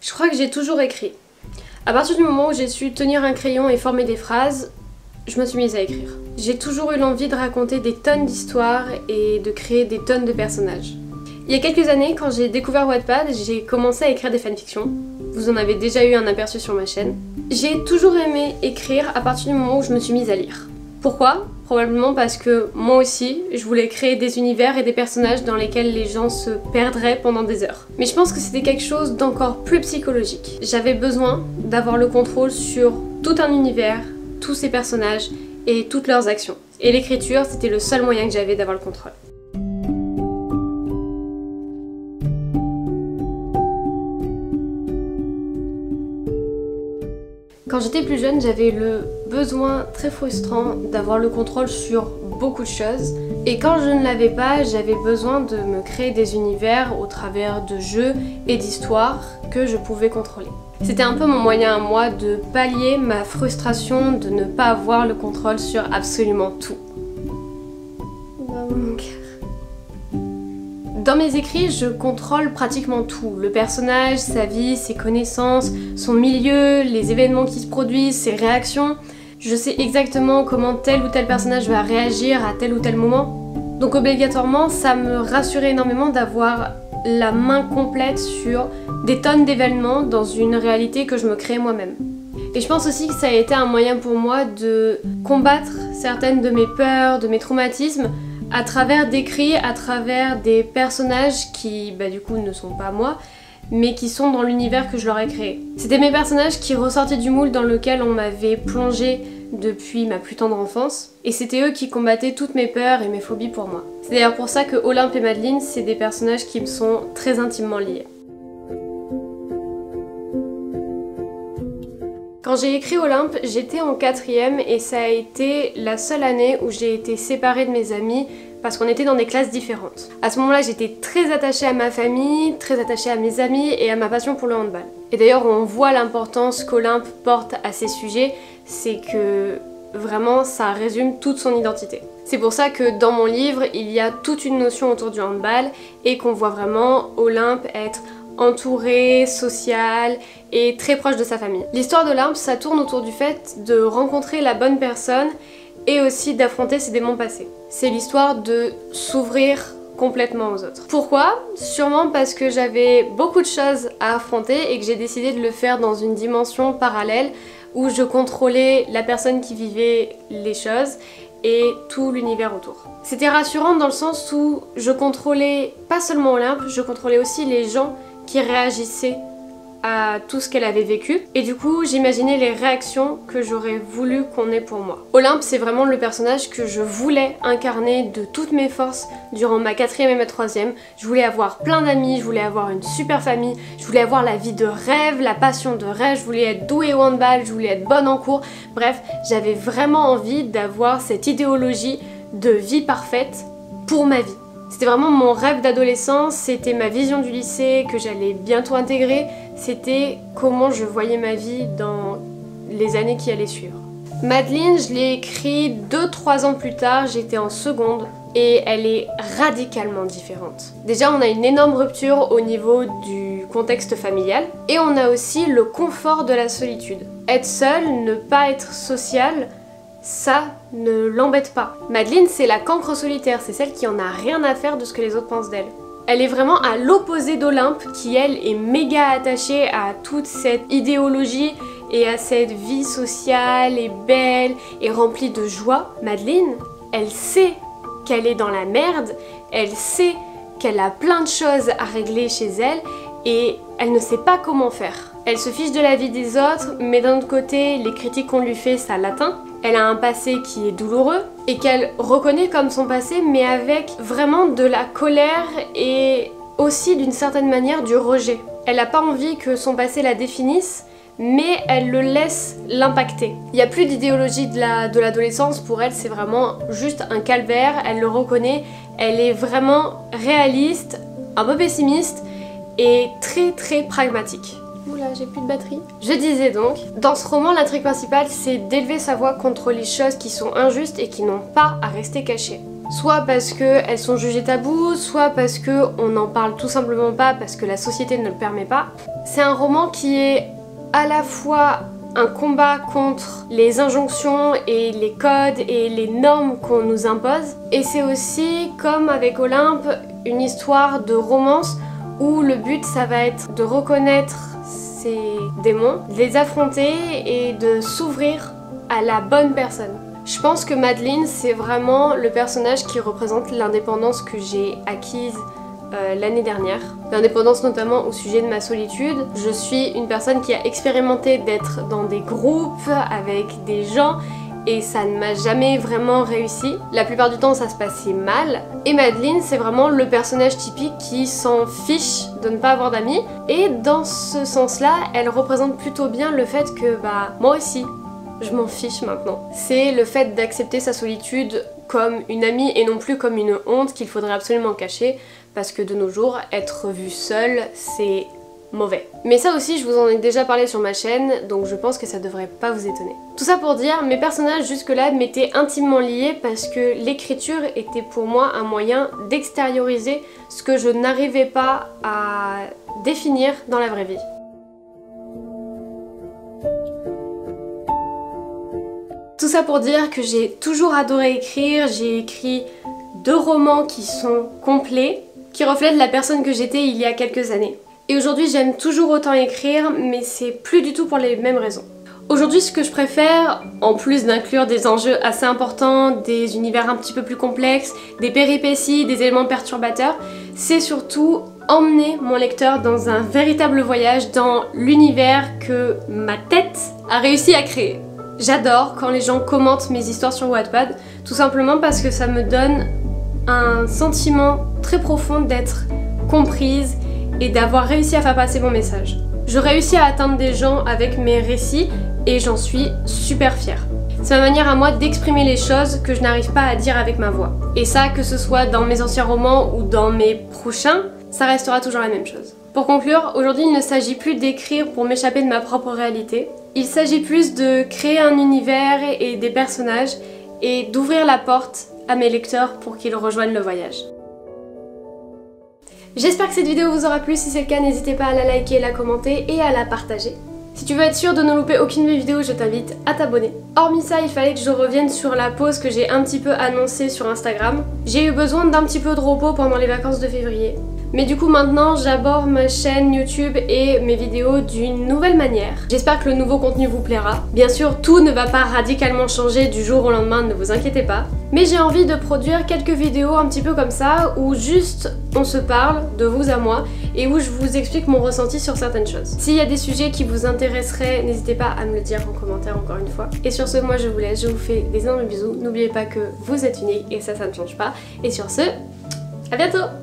Je crois que j'ai toujours écrit. À partir du moment où j'ai su tenir un crayon et former des phrases, je me suis mise à écrire. J'ai toujours eu l'envie de raconter des tonnes d'histoires et de créer des tonnes de personnages. Il y a quelques années, quand j'ai découvert Wattpad, j'ai commencé à écrire des fanfictions. Vous en avez déjà eu un aperçu sur ma chaîne. J'ai toujours aimé écrire à partir du moment où je me suis mise à lire. Pourquoi ? Probablement parce que moi aussi, je voulais créer des univers et des personnages dans lesquels les gens se perdraient pendant des heures. Mais je pense que c'était quelque chose d'encore plus psychologique. J'avais besoin d'avoir le contrôle sur tout un univers, tous ces personnages et toutes leurs actions. Et l'écriture, c'était le seul moyen que j'avais d'avoir le contrôle. Quand j'étais plus jeune, j'avais le besoin très frustrant d'avoir le contrôle sur beaucoup de choses. Et quand je ne l'avais pas, j'avais besoin de me créer des univers au travers de jeux et d'histoires que je pouvais contrôler. C'était un peu mon moyen à moi de pallier ma frustration de ne pas avoir le contrôle sur absolument tout. Mon cœur. Dans mes écrits, je contrôle pratiquement tout. Le personnage, sa vie, ses connaissances, son milieu, les événements qui se produisent, ses réactions. Je sais exactement comment tel ou tel personnage va réagir à tel ou tel moment. Donc obligatoirement, ça me rassurait énormément d'avoir la main complète sur des tonnes d'événements dans une réalité que je me crée moi-même. Et je pense aussi que ça a été un moyen pour moi de combattre certaines de mes peurs, de mes traumatismes, à travers d'écrits, à travers des personnages qui, du coup, ne sont pas moi, mais qui sont dans l'univers que je leur ai créé. C'était mes personnages qui ressortaient du moule dans lequel on m'avait plongé depuis ma plus tendre enfance, et c'était eux qui combattaient toutes mes peurs et mes phobies pour moi. C'est d'ailleurs pour ça que Olympe et Madeline, c'est des personnages qui me sont très intimement liés. Quand j'ai écrit Olympe, j'étais en 4e et ça a été la seule année où j'ai été séparée de mes amis parce qu'on était dans des classes différentes. À ce moment-là, j'étais très attachée à ma famille, très attachée à mes amis et à ma passion pour le handball. Et d'ailleurs, on voit l'importance qu'Olympe porte à ces sujets, c'est que vraiment ça résume toute son identité. C'est pour ça que dans mon livre, il y a toute une notion autour du handball et qu'on voit vraiment Olympe être entourée, sociale et très proche de sa famille. L'histoire d'Olympe, ça tourne autour du fait de rencontrer la bonne personne et aussi d'affronter ses démons passés. C'est l'histoire de s'ouvrir complètement aux autres. Pourquoi ? Sûrement parce que j'avais beaucoup de choses à affronter et que j'ai décidé de le faire dans une dimension parallèle où je contrôlais la personne qui vivait les choses et tout l'univers autour. C'était rassurant dans le sens où je contrôlais pas seulement Olympe, je contrôlais aussi les gens qui réagissaient à tout ce qu'elle avait vécu et du coup j'imaginais les réactions que j'aurais voulu qu'on ait pour moi. Olympe, c'est vraiment le personnage que je voulais incarner de toutes mes forces durant ma 4e et ma 3e. Je voulais avoir plein d'amis, je voulais avoir une super famille, je voulais avoir la vie de rêve, la passion de rêve, je voulais être douée au handball, je voulais être bonne en cours. Bref, j'avais vraiment envie d'avoir cette idéologie de vie parfaite pour ma vie. C'était vraiment mon rêve d'adolescence, c'était ma vision du lycée que j'allais bientôt intégrer, c'était comment je voyais ma vie dans les années qui allaient suivre. Madeline, je l'ai écrit 2-3 ans plus tard, j'étais en seconde et elle est radicalement différente. Déjà, on a une énorme rupture au niveau du contexte familial et on a aussi le confort de la solitude. Être seule, ne pas être sociale, ça ne l'embête pas. Madeline, c'est la cancre solitaire, c'est celle qui en a rien à faire de ce que les autres pensent d'elle. Elle est vraiment à l'opposé d'Olympe, qui elle est méga attachée à toute cette idéologie et à cette vie sociale et belle et remplie de joie. Madeline, elle sait qu'elle est dans la merde, elle sait qu'elle a plein de choses à régler chez elle et elle ne sait pas comment faire. Elle se fiche de la vie des autres, mais d'un autre côté, les critiques qu'on lui fait, ça l'atteint. Elle a un passé qui est douloureux et qu'elle reconnaît comme son passé, mais avec vraiment de la colère et aussi d'une certaine manière du rejet. Elle n'a pas envie que son passé la définisse, mais elle le laisse l'impacter. Il n'y a plus d'idéologie de l'adolescence, pour elle c'est vraiment juste un calvaire, elle le reconnaît, elle est vraiment réaliste, un peu pessimiste et très pragmatique. Oula, j'ai plus de batterie. Je disais donc, dans ce roman, l'intrigue principale, c'est d'élever sa voix contre les choses qui sont injustes et qui n'ont pas à rester cachées. soit parce qu'elles sont jugées tabous, soit parce qu'on n'en parle tout simplement pas parce que la société ne le permet pas. C'est un roman qui est à la fois un combat contre les injonctions et les codes et les normes qu'on nous impose. Et c'est aussi, comme avec Olympe, une histoire de romance où le but ça va être de reconnaître ses démons, de les affronter et de s'ouvrir à la bonne personne. Je pense que Madeline c'est vraiment le personnage qui représente l'indépendance que j'ai acquise l'année dernière. L'indépendance notamment au sujet de ma solitude. Je suis une personne qui a expérimenté d'être dans des groupes avec des gens et ça ne m'a jamais vraiment réussi. La plupart du temps ça se passait mal. Et Madeline c'est vraiment le personnage typique qui s'en fiche de ne pas avoir d'amis. Et dans ce sens-là, elle représente plutôt bien le fait que moi aussi, je m'en fiche maintenant. C'est le fait d'accepter sa solitude comme une amie et non plus comme une honte qu'il faudrait absolument cacher parce que de nos jours, être vue seule, c'est mauvais. Mais ça aussi, je vous en ai déjà parlé sur ma chaîne, donc je pense que ça devrait pas vous étonner. Tout ça pour dire, mes personnages jusque-là m'étaient intimement liés parce que l'écriture était pour moi un moyen d'extérioriser ce que je n'arrivais pas à définir dans la vraie vie. Tout ça pour dire que j'ai toujours adoré écrire, j'ai écrit 2 romans qui sont complets, qui reflètent la personne que j'étais il y a quelques années. Et aujourd'hui j'aime toujours autant écrire, mais c'est plus du tout pour les mêmes raisons. Aujourd'hui ce que je préfère, en plus d'inclure des enjeux assez importants, des univers un petit peu plus complexes, des péripéties, des éléments perturbateurs, c'est surtout emmener mon lecteur dans un véritable voyage dans l'univers que ma tête a réussi à créer. J'adore quand les gens commentent mes histoires sur Wattpad, tout simplement parce que ça me donne un sentiment très profond d'être comprise et d'avoir réussi à faire passer mon message. Je réussis à atteindre des gens avec mes récits et j'en suis super fière. C'est ma manière à moi d'exprimer les choses que je n'arrive pas à dire avec ma voix. Et ça, que ce soit dans mes anciens romans ou dans mes prochains, ça restera toujours la même chose. Pour conclure, aujourd'hui il ne s'agit plus d'écrire pour m'échapper de ma propre réalité. Il s'agit plus de créer un univers et des personnages et d'ouvrir la porte à mes lecteurs pour qu'ils rejoignent le voyage. J'espère que cette vidéo vous aura plu, si c'est le cas n'hésitez pas à la liker, la commenter et à la partager. Si tu veux être sûr de ne louper aucune de mes vidéos, je t'invite à t'abonner. Hormis ça, il fallait que je revienne sur la pause que j'ai un petit peu annoncée sur Instagram. J'ai eu besoin d'un petit peu de repos pendant les vacances de février. Mais du coup maintenant j'aborde ma chaîne YouTube et mes vidéos d'une nouvelle manière. J'espère que le nouveau contenu vous plaira. Bien sûr tout ne va pas radicalement changer du jour au lendemain, ne vous inquiétez pas. Mais j'ai envie de produire quelques vidéos un petit peu comme ça où juste on se parle de vous à moi et où je vous explique mon ressenti sur certaines choses. S'il y a des sujets qui vous intéresseraient, n'hésitez pas à me le dire en commentaire encore une fois. Et sur ce, moi je vous laisse, je vous fais des énormes bisous. N'oubliez pas que vous êtes unique et ça ne change pas. Et sur ce, à bientôt!